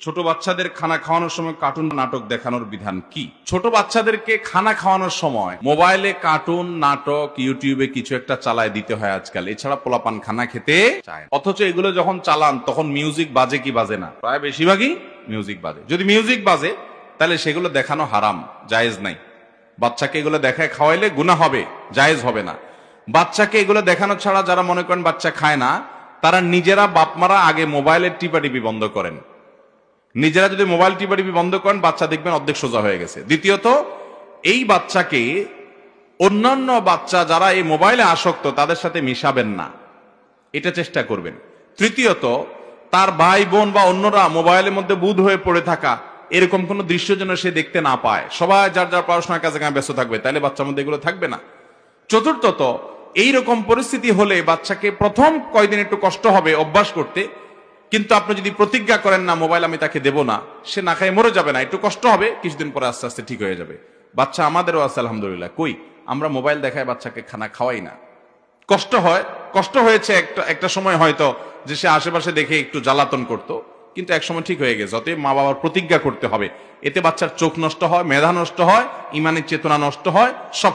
ছোট বাচ্চাদের খানা খাওয়ানোর সময় কার্টুন নাটক দেখানোর বিধান কি? ছোট বাচ্চাদেরকে খানা খাওয়ানোর সময় মোবাইলে কার্টুন নাটক ইউটিউবে কিছু একটা চালায় দিতে হয় আজকাল, এছাড়া পোলাপান খানা খেতে চায় না। অথচ এগুলো যখন চালান তখন মিউজিক বাজে কি বাজে না? প্রায় বেশিরভাগই মিউজিক বাজে। যদি মিউজিক বাজে তাহলে সেগুলো দেখানো হারাম, জায়েজ নাই। বাচ্চাকে এগুলো দেখায় খাওয়াইলে গুনাহ হবে, জায়েজ হবে না। বাচ্চাকে এগুলো দেখানো ছাড়া যারা মনে করেন বাচ্চা খায় না, তারা নিজেরা বাপমারা আগে মোবাইলের টিপাটিপি বন্ধ করেন। নিজেরা যদি মোবাইল টিপাটিপি বন্ধ করেন, বাচ্চা দেখবেন অর্ধেক সোজা হয়ে গেছে। দ্বিতীয়ত, এই বাচ্চাকে অন্যান্য বাচ্চা যারা এই মোবাইলে আসক্ত তাদের সাথে মিশাবেন না, এটা চেষ্টা করবেন। তৃতীয়ত, তার ভাই বোন বা অন্যরা মোবাইলের মধ্যে বুঁদ হয়ে পড়ে থাকা এরকম কোন দৃশ্য যেন সে দেখতে না পায়। সবাই যার যার পড়াশোনার কাজে ব্যস্ত থাকবে, তাহলে বাচ্চার মধ্যে এগুলো থাকবে না। চতুর্থত, এইরকম পরিস্থিতি হলে বাচ্চাকে প্রথম কয়দিন একটু কষ্ট হবে অভ্যাস করতে, কিন্তু আপনি যদি প্রতিজ্ঞা করেন না মোবাইল আমি তাকে দেব না, সে না খায় মরে যাবে না, একটু কষ্ট হবে, কিছুদিন পরে আস্তে আস্তে ঠিক হয়ে যাবে। বাচ্চা আমাদেরও আছে আলহামদুলিল্লাহ। কই আমরা মোবাইল দেখায় বাচ্চাকে খানা খাওয়াই না। কষ্ট হয়, কষ্ট হয়েছে একটা সময় হয়তো যে সে আশেপাশে দেখে একটু জ্বালাতন করতো, কিন্তু এক সময় ঠিক হয়ে গেছে। অতএব মা বাবার প্রতিজ্ঞা করতে হবে। এতে বাচ্চার চোখ নষ্ট হয়, মেধা নষ্ট হয়, ইমানের চেতনা নষ্ট হয়, সব